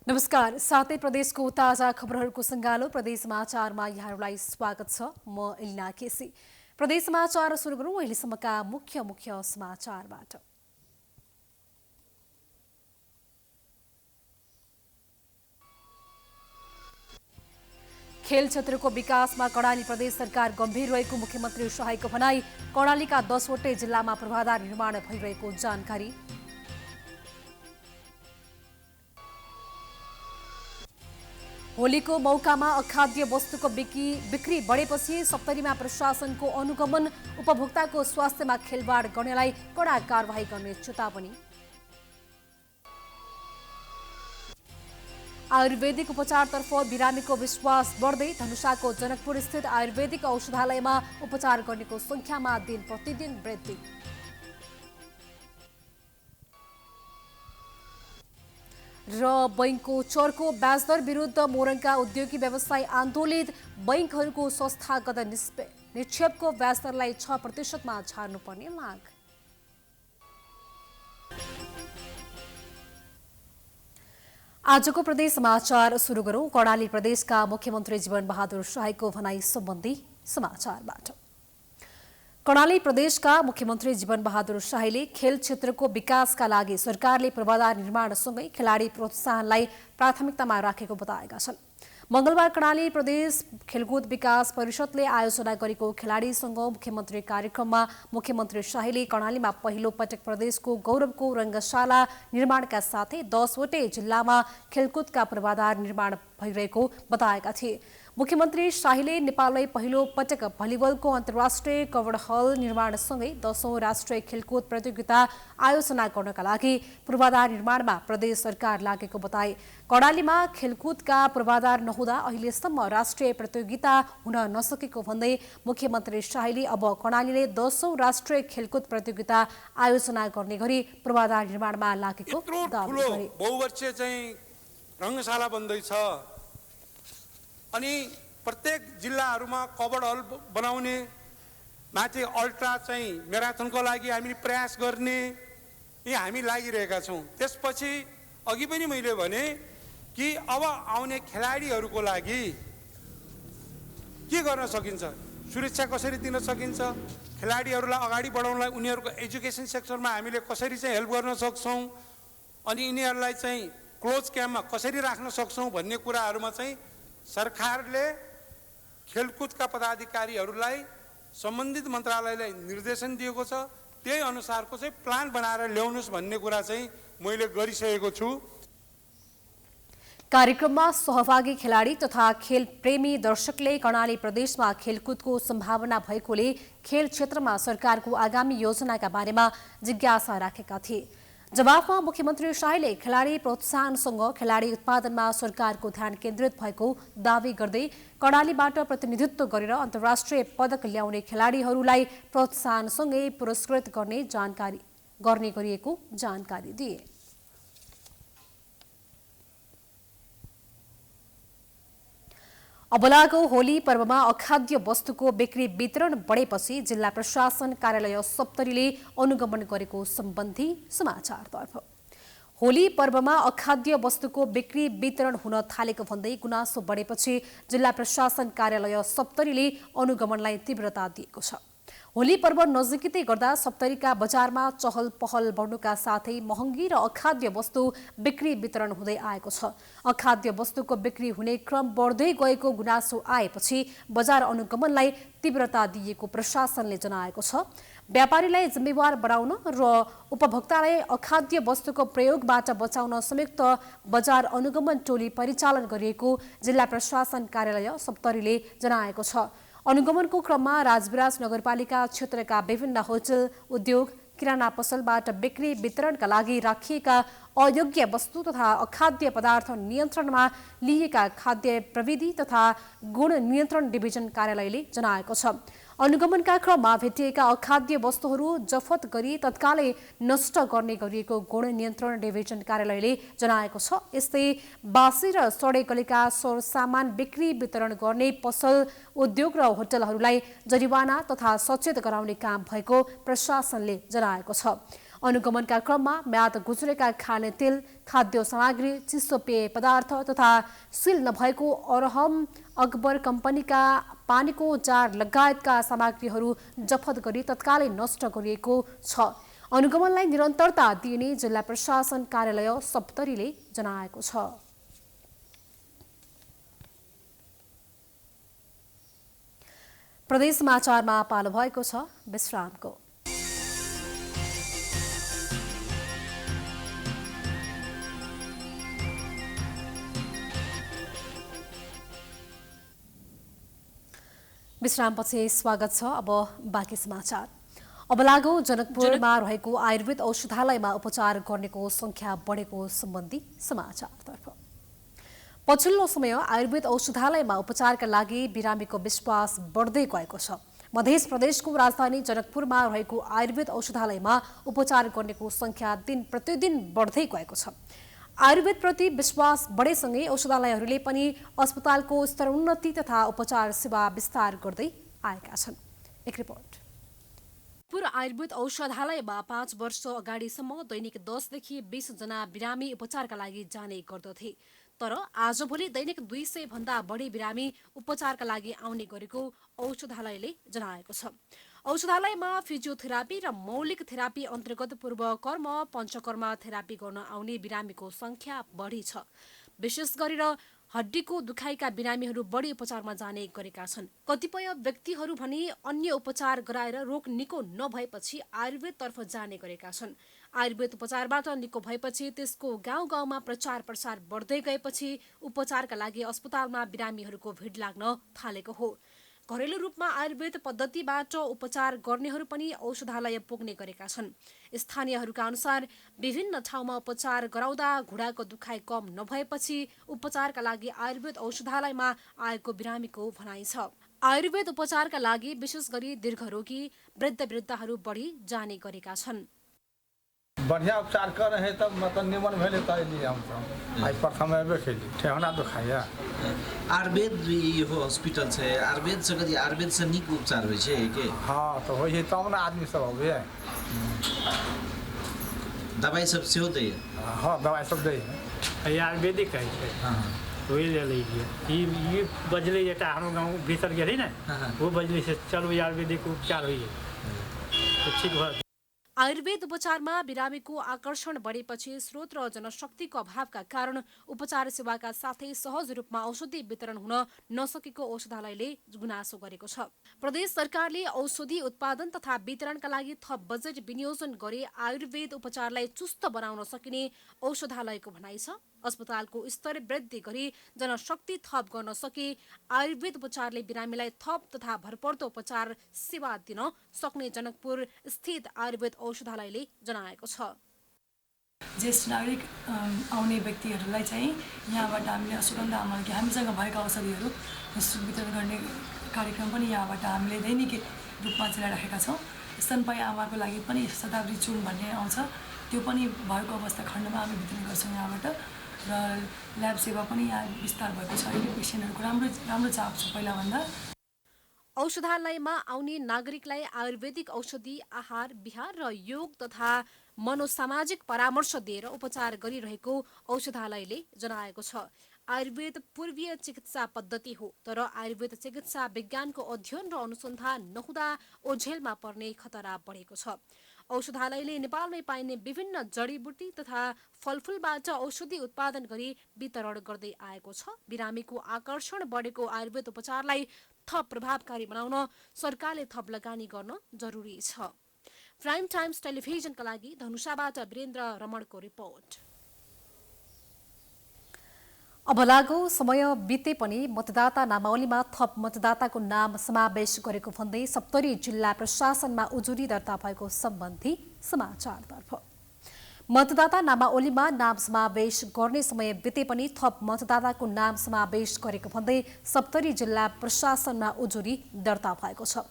नमस्कार, सातै प्रदेशको ताजा खबरहरूको सङ्गालो प्रदेश समाचारमा यहाँहरूलाई स्वागत छ। म इलिना केसी। प्रदेश समाचार सुरु गरौँ अहिलेसम्मका मुख्य समाचारबाट। खेल क्षेत्रको विकासमा कर्णाली प्रदेश सरकार गम्भीर रहेको मुख्यमन्त्री शाहीको भनाई। कर्णालीका 10वटै जिल्लामा पूर्वाधार निर्माण भइरहेको जानकारी। होलीको मौकामा अखाद्य वस्तुको बिक्री बढेपछि सप्तरीमा प्रशासनको अनुगमन। उपभोक्ताको स्वास्थ्यमा खेलवाड गर्नेलाई कडा कारबाही गर्ने चेतावनी। आयुर्वेदिक उपचारतर्फ बिरामीको विश्वास बढ्दै। धनुषाको जनकपुर स्थित आयुर्वेदिक औषधालयमा उपचार गर्नेको संख्यामा दिन प्रतिदिन वृद्धि। र बैंकको चर्को ब्याजदर विरुद्ध मोरङका उद्योगी व्यवसायी आन्दोलित। बैंकहरूको संस्थागत निक्षेपको ब्याजदरलाई 6% छाड्नुपर्ने माग। आजको प्रदेश समाचार सुरु गरौँ कर्णाली प्रदेशका मुख्यमन्त्री जीवन बहादुर शाहीको भनाई सम्बन्धी समाचारबाट। कर्णाली प्रदेशका मुख्यमन्त्री जीवन बहादुर शाहीले खेल क्षेत्रको विकासका लागि सरकारले पूर्वाधार निर्माणसँगै खेलाडी प्रोत्साहनलाई प्राथमिकतामा राखेको बताएका छन्। मंगलबार कर्णाली प्रदेश खेलकुद विकास परिषदले आयोजना गरेको खेलाडीसँग मुख्यमन्त्री कार्यक्रममा मुख्यमन्त्री शाहीले कर्णालीमा पहिलो पटक प्रदेशको गौरवको रङ्गशाला निर्माणका साथै 10वटै जिल्लामा खेलकुदका पूर्वाधार निर्माण भइरहेको बताएका थिए। मुख्यमन्त्री शाहीले नेपालमै पहिलो पटक भलिबलको अन्तर्राष्ट्रिय कभर्ड हल निर्माणसँगै 10औं राष्ट्रिय खेलकुद प्रतियोगिता आयोजना गर्नका लागि पूर्वाधार निर्माणमा प्रदेश सरकार लागेको बताए। कर्णालीमा खेलकुदका पूर्वाधार नहुँदा अहिलेसम्म राष्ट्रिय प्रतियोगिता हुन नसकेको भन्दै मुख्यमन्त्री शाहीले अब कर्णालीले 10औं राष्ट्रिय खेलकुद प्रतियोगिता आयोजना गर्ने गरी पूर्वाधार निर्माणमा लागेको दावी गरे। बहुवर्षीय चाहिँ रङ्गशाला बन्दैछ अनि प्रत्येक जिल्लाहरूमा कभर्ड हल बनाउने, माथि अल्ट्रा चाहिँ म्याराथनको लागि हामीले प्रयास गर्ने, यी हामी लागिरहेका छौँ। त्यसपछि अघि पनि मैले भने कि अब आउने खेलाडीहरूको लागि के गर्न सकिन्छ, सुरक्षा कसरी दिन सकिन्छ, खेलाडीहरूलाई अगाडि बढाउनलाई उनीहरूको एजुकेसन सेक्टरमा हामीले कसरी चाहिँ हेल्प गर्न सक्छौँ, अनि यिनीहरूलाई चाहिँ क्लोज क्याम्पमा कसरी राख्न सक्छौँ भन्ने कुराहरूमा चाहिँ सरकारले खेलकुदका पदाधिकारीहरूलाई सम्बन्धित मन्त्रालयलाई निर्देशन दिएको छ। त्यही अनुसारको चाहिँ प्लान बनाएर ल्याउनुहोस् भन्ने कुरा चाहिँ मैले गरिसकेको छु। कार्यक्रममा सहभागी खेलाडी तथा खेल प्रेमी दर्शकले कर्णाली प्रदेशमा खेलकुदको सम्भावना भएकोले खेल क्षेत्रमा सरकारको आगामी योजनाका बारेमा जिज्ञासा राखेका थिए। जवाफमा मुख्यमन्त्री शाहीले खेलाडी प्रोत्साहनसँग खेलाडी उत्पादनमा सरकारको ध्यान केन्द्रित भएको दावी गर्दै कर्णालीबाट प्रतिनिधित्व गरेर अन्तर्राष्ट्रिय पदक ल्याउने खेलाडीहरूलाई प्रोत्साहनसँगै पुरस्कृत गर्ने गरिएको जानकारी दिए। अबलाको होली पर्वमा अखाद्य वस्तुको बिक्री वितरण बढेपछि जिल्ला प्रशासन कार्यालय सप्तरीले अनुगमन गरेको सम्बन्धी समाचारतर्फ। होली पर्वमा अखाद्य वस्तुको बिक्री वितरण हुन थालेको भन्दै गुनासो बढेपछि जिल्ला प्रशासन कार्यालय सप्तरीले अनुगमनलाई तीव्रता दिएको छ। होली पर्व नजिकै गर्दा सप्तरीका बजारमा चहल पहल बढ्नुका साथै महँगी र अखाद्य वस्तु बिक्री वितरण हुँदै आएको छ। अखाद्य वस्तुको बिक्री हुने क्रम बढ्दै गएको गुनासो आएपछि बजार अनुगमनलाई तीव्रता दिएको प्रशासनले जनाएको छ। व्यापारीलाई जिम्मेवार बनाउन र उपभोक्तालाई अखाद्य वस्तुको प्रयोगबाट बचाउन संयुक्त बजार अनुगमन टोली परिचालन गरिएको जिल्ला प्रशासन कार्यालय सप्तरीले जनाएको छ। अनुगमनको क्रममा राजविराज नगरपालिका क्षेत्रका विभिन्न होटल, उद्योग, किराना पसलबाट बिक्री वितरणका लागि राखिएका अयोग्य वस्तु तथा अखाद्य पदार्थ नियन्त्रणमा लिएका खाद्य प्रविधि तथा गुण नियन्त्रण डिभिजन कार्यालयले जनाएको छ। अनुगमनका क्रममा भेटिएका अखाद्य वस्तुहरू जफत गरी तत्कालै नष्ट गर्ने गरिएको गुण नियन्त्रण डिभिजन कार्यालयले जनाएको छ। यस्तै बासी र सडे गलेका सरसामान बिक्री वितरण गर्ने पसल, उद्योग र होटलहरूलाई जरिवाना तथा सचेत गराउने काम भएको प्रशासनले जनाएको छ। अनुगमनका क्रममा म्याद गुज्रेका खाने तेल, खाद्य सामग्री, चिसो पेय पदार्थ तथा सिल नभएको अरहम अकबर कम्पनीका पानीको जार लगायतका सामग्रीहरू जफत गरी तत्कालै नष्ट गरिएको छ। अनुगमनलाई निरन्तरता दिइने जिल्ला प्रशासन कार्यालय सप्तरीले जनाएको छ। प्रदेश समाचारमा पालो भएको छ विश्रामको। विश्रामपछि स्वागत छ। अब बाँकी समाचार। अब लागौ जनकपुरमा रहेको आयुर्वेद औषधालयमा उपचार गर्नेको संख्या बढेको सम्बन्धी समाचारतर्फ। पछिल्लो समय आयुर्वेद औषधालयमा उपचारका लागि बिरामीको विश्वास बढ्दै गएको छ। मध्य प्रदेशको राजधानी जनकपुरमा रहेको आयुर्वेद औषधालयमा उपचार गर्नेको संख्या दिन प्रतिदिन बढ्दै गएको छ। आयुर्वेदप्रति विश्वास बढेसँगै औषधालयहरूले पनि अस्पतालको स्तरोन्नति तथा उपचार सेवा विस्तार गर्दै आएका छन्। एक रिपोर्ट। आयुर्वेद औषधालयमा 5 वर्ष अगाडिसम्म दैनिक 10 देखि 20 जना बिरामी उपचारका लागि जाने गर्दथे। तर आजभोलि दैनिक 200 भन्दा बढी बिरामी उपचारका लागि आउने गरेको औषधालयले जनाएको छ। औषधालयमा फिजियोथेरापी र मौलिक थेरापी अन्तर्गत पूर्व कर्म, पञ्चकर्म थेरापी गर्न आउने बिरामीको संख्या बढी छ। विशेष गरेर हड्डीको दुखाइका बिरामीहरू बढी उपचारमा जाने गरेका छन्। कतिपय व्यक्तिहरू भने अन्य उपचार गराएर रोग निको नभएपछि आयुर्वेदतर्फ जाने गरेका छन्। आयुर्वेद उपचारबाट निको भएपछि त्यसको गाउँ गाउँमा प्रचार प्रसार बढ्दै गएपछि उपचारका लागि अस्पतालमा बिरामीहरूको भिड लाग्न थालेको हो। घरेलु रूपमा आयुर्वेद पद्धतिबाट उपचार गर्नेहरू पनि औषधालय पुग्ने गरेका छन्। स्थानीयहरूका अनुसार विभिन्न ठाउँमा उपचार गराउँदा घुँडाको दुखाइ कम नभएपछि उपचारका लागि आयुर्वेद औषधालयमा आएको बिरामीको भनाइ छ। आयुर्वेद उपचारका लागि विशेष गरी दीर्घरोगी वृद्धहरू बढी जाने गरेका छन्। बढ़िया उपचार कर रहे तब मतलब निमन भेले त लिए हम सब आई प्रथम एबे खेली ठेहना दुखाया आयुर्वेद यो हॉस्पिटल छै। आयुर्वेद से कदी आयुर्वेद से नीक उपचार होय छै के? हां तो होय छै तब ना आदमी सब होवे। दवाई सब सेहो दै? हां दवाई सब दै। आयुर्वेदिक है छै। हां वही ले लीजिए। ये बजले जेटा हम गांव भीतर गेली ना वो बजले से चलो आयुर्वेदिक उपचार होइए तो ठीक भ। आयुर्वेद उपचारमा बिरामीको आकर्षण बढेपछि स्रोत र जनशक्तिको अभावका कारण उपचार सेवाका साथै सहज रूपमा औषधि वितरण हुन नसकेको औषधालयले गुनासो गरेको छ। प्रदेश सरकारले औषधि उत्पादन तथा वितरणका लागि थप बजेट विनियोजन गरी आयुर्वेद उपचारलाई चुस्त बनाउन सकिने औषधालयको भनाइ छ। अस्पतालको स्तर वृद्धि गरी जनशक्ति थप गर्न सके आयुर्वेद उपचारले बिरामीलाई थप तथा भरपर्दो उपचार सेवा दिन सक्ने जनकपुर स्थित आयुर्वेद औषधालयले जनाएको छ। ज्येष्ठ नागरिक आउने व्यक्तिहरूलाई चाहिँ यहाँबाट हामीले सुगन्ध आमालकी हामीसँग भएका औषधिहरू निःशुल्क वितरण गर्ने कार्यक्रम पनि यहाँबाट हामीले दैनिक रूपमा चलाइराखेका छौँ। स्तनपायी आमाको लागि पनि शताब्दी चूर्ण भन्ने आउँछ, त्यो पनि भएको अवस्था खण्डमा हामी वितरण गर्छौँ यहाँबाट। र ल्याब सेवा पनि यहाँ विस्तार भएको छ। अहिले पेसेन्टहरूको राम्रो चाप छ पहिलाभन्दा। औषधालयमा आउने नागरिकलाई आयुर्वेदिक औषधि, आहार विहार र योग तथा मनोसामाजिक परामर्श दिएर उपचार गरिरहेको औषधालयले जनाएको छ। आयुर्वेद पूर्वीय चिकित्सा पद्धति हो, तर आयुर्वेद चिकित्सा विज्ञानको अध्ययन र अनुसन्धान नहुँदा ओझेलमा पर्ने खतरा बढेको छ। औषधालयले नेपालमै पाइने विभिन्न जडीबुटी तथा फलफूलबाट औषधि उत्पादन गरी वितरण गर्दै आएको छ। बिरामीको आकर्षण बढेको आयुर्वेद उपचारलाई थप प्रभावकारी बनाउन सरकारले थप लगानी गर्न जरुरी छ। प्राइम टाइम्स टेलिभिजनका लागि धनुषाबाट वीरेन्द्र रमणको रिपोर्ट। अब लागौ समय बिते पनि मतदाता नामावलीमा थप मतदाताको नाम समावेश गरेको भन्दै सप्तरी जिल्ला प्रशासनमा उजुरी दर्ता भएको सम्बन्धी समाचारतर्फ। मतदाता नामावलीमा नाम समावेश गर्ने समय बिते पनि थप मतदाताको नाम समावेश गरेको भन्दै सप्तरी जिल्ला प्रशासनमा उजुरी दर्ता भएको छ।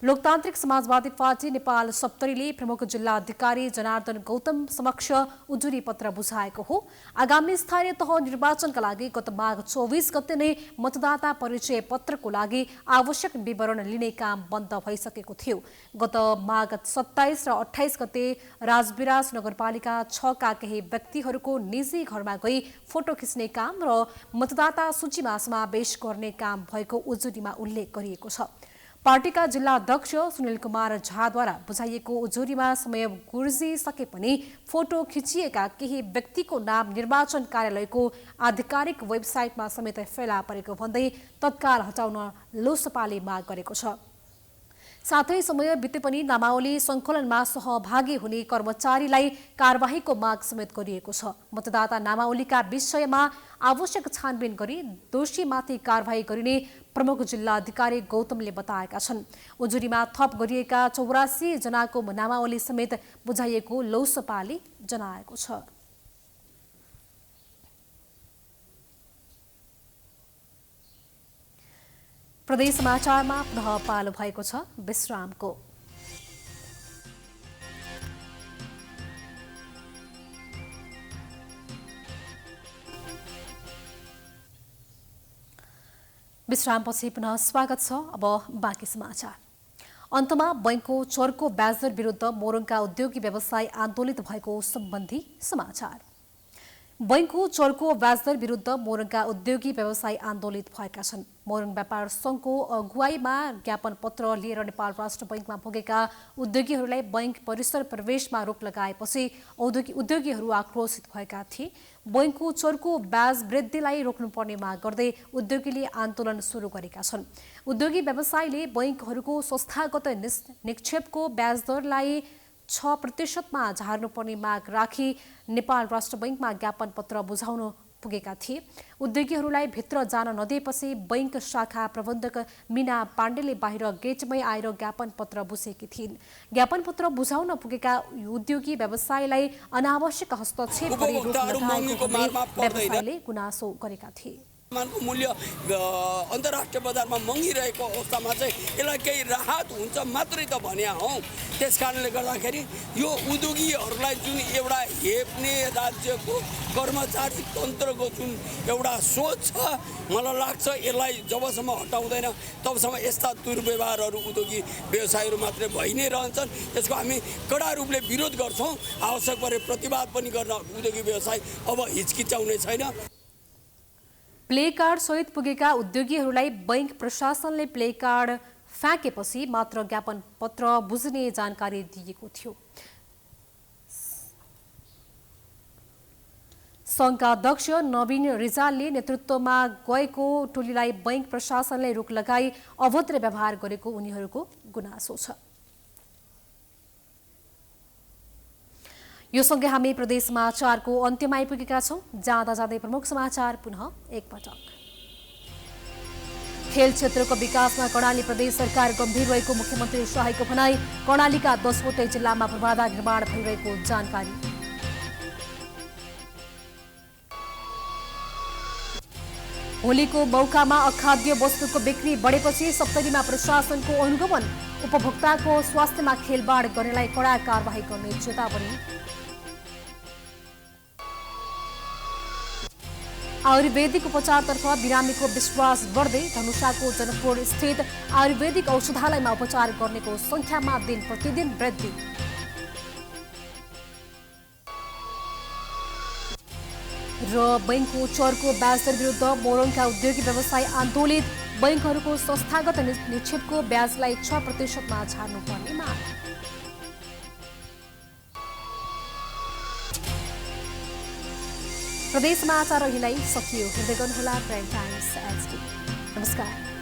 लोकतान्त्रिक समाजवादी पार्टी नेपाल सप्तरीले प्रमुख जिल्ला अधिकारी जनार्दन गौतम समक्ष उजुरी पत्र बुझाएको हो। आगामी स्थानीय तह निर्वाचनका लागि गत माघ 24 गते नै मतदाता परिचय पत्रको लागि आवश्यक विवरण लिने काम बन्द भइसकेको थियो। गत माघ 27 र 28 गते राजविराज नगरपालिका 6 का केही व्यक्तिहरूको निजी घरमा गई फोटो खिच्ने काम र मतदाता सूचीमा समावेश गर्ने काम भएको उजुरीमा उल्लेख गरिएको छ। पार्टीका जिल्ला अध्यक्ष सुनिल कुमार झाद्वारा बुझाइएको उजुरीमा समय गुर्जिसके पनि फोटो खिचिएका केही व्यक्तिको नाम निर्वाचन कार्यालयको आधिकारिक वेबसाइटमा समेत फेला परेको भन्दै तत्काल हटाउन लोसपाले माग गरेको छ। साथै समय बिते पनि नामावली सङ्कलनमा सहभागी हुने कर्मचारीलाई कारबाहीको माग समेत गरिएको छ। मतदाता नामावलीका विषयमा आवश्यक छानबिन गरी दोषीमाथि कारबाही गरिने प्रमुख जिल्ला अधिकारी गौतमले बताएका छन्। उजुरीमा थप गरिएका 84 जनाको नामावली समेत बुझाइएको लोसपाले जनाएको छ। प्रदेश समाचारमा पुनः पालो भएको छ विश्रामको। विश्रामपछि पुनः स्वागत छ। अब बाँकी समाचार। अन्तमा बैंकको चर्को ब्याजदर विरुद्ध मोरङका उद्योगी व्यवसायी आन्दोलित भएको सम्बन्धी समाचार। बैंकको चर्को ब्याजदर विरुद्ध मोरङका उद्योगी व्यवसायी आन्दोलित भएका छन्। मोरङ व्यापार सङ्घको अगुवाईमा ज्ञापन पत्र लिएर नेपाल राष्ट्र बैंकमा पुगेका उद्योगीहरूलाई बैंक परिसर प्रवेशमा रोक लगाएपछि उद्योगीहरू आक्रोशित भएका थिए। बैंकको चर्को ब्याज वृद्धिलाई रोक्नुपर्ने माग गर्दै उद्योगीले आन्दोलन सुरु गरेका छन्। उद्योगी व्यवसायीले बैंकहरूको संस्थागत निक्षेपको ब्याजदरलाई 6% झार्नुपर्ने माग राखी नेपाल राष्ट्र बैंकमा ज्ञापन पत्र बुझाउन पुगेका थिए। उद्योगीहरूलाई भित्र जान नदिएपछि बैंक शाखा प्रबन्धक मीना पाण्डेले बाहिर गेटमै आएर ज्ञापन पत्र बुझेकी थिइन्। ज्ञापन पत्र बुझाउन पुगेका उद्योगी व्यवसायीलाई अनावश्यक हस्तक्षेप गरी रोक लगाएको व्यवसायीले गुनासो गरेका थिए। सामानको मूल्य अन्तर्राष्ट्रिय बजारमा महँगिरहेको अवस्थामा चाहिँ यसलाई केही राहत हुन्छ मात्रै त भने हौ। त्यस कारणले गर्दाखेरि यो उद्योगीहरूलाई जुन एउटा हेप्ने राज्यको कर्मचारी तन्त्रको जुन एउटा सोच छ, मलाई लाग्छ यसलाई जबसम्म हटाउँदैन तबसम्म यस्ता दुर्व्यवहारहरू उद्योगी व्यवसायीहरू मात्रै भइ नै रहन्छन्। यसको हामी कडा रूपले विरोध गर्छौँ। आवश्यक परे प्रतिवाद पनि गर्न उद्योगी व्यवसाय अब हिचकिचाउने छैन। प्ले कार्ड सहित पुगेका उद्योगीहरूलाई बैंक प्रशासनले प्ले कार्ड फ्याँकेपछि मात्र ज्ञापन पत्र बुझ्ने जानकारी दिएको थियो। सङ्घका अध्यक्ष नवीन रिजालले नेतृत्वमा गएको टोलीलाई बैंक प्रशासनले रोक लगाई अभद्र व्यवहार गरेको उनीहरूको गुनासो छ। यो सँगै हामी प्रदेश समाचारको अन्त्यमा आइपुगेका छौं। जाँदा जाँदै प्रमुख समाचार पुनः एकपटक। खेल क्षेत्रको विकासमा कर्णाली प्रदेश सरकार गम्भीर रहेको मुख्यमन्त्री शाहीको भनाई। कर्णालीका 10वटै जिल्लामा पूर्वाधार निर्माण भइरहेको जानकारी। होलीको मौकामा अखाद्य वस्तुको बिक्री बढेपछि सप्तरीमा प्रशासनको अनुगमन। उपभोक्ताको स्वास्थ्यमा खेलबाड गर्नेलाई कडा कारबाही गर्ने चेतावनी। आयुर्वेदिक उपचारतर्फ बिरामीको विश्वास बढ्दै धनुषाको जनकपुर स्थित आयुर्वेदिक औषधालयमा उपचार गर्नेको संख्यामा दिन प्रतिदिन वृद्धि। र बैंकको चर्को ब्याजदर विरुद्ध मोरङका उद्योगी व्यवसायी आन्दोलित। बैंकहरूको संस्थागत निक्षेपको ब्याजलाई 6%मा झार्नुपर्ने माग। प्रदेश समाचार यहीँलाई सकियो। हेर्दै गर्नुहोला प्राइम टाइम्स HD। नमस्कार।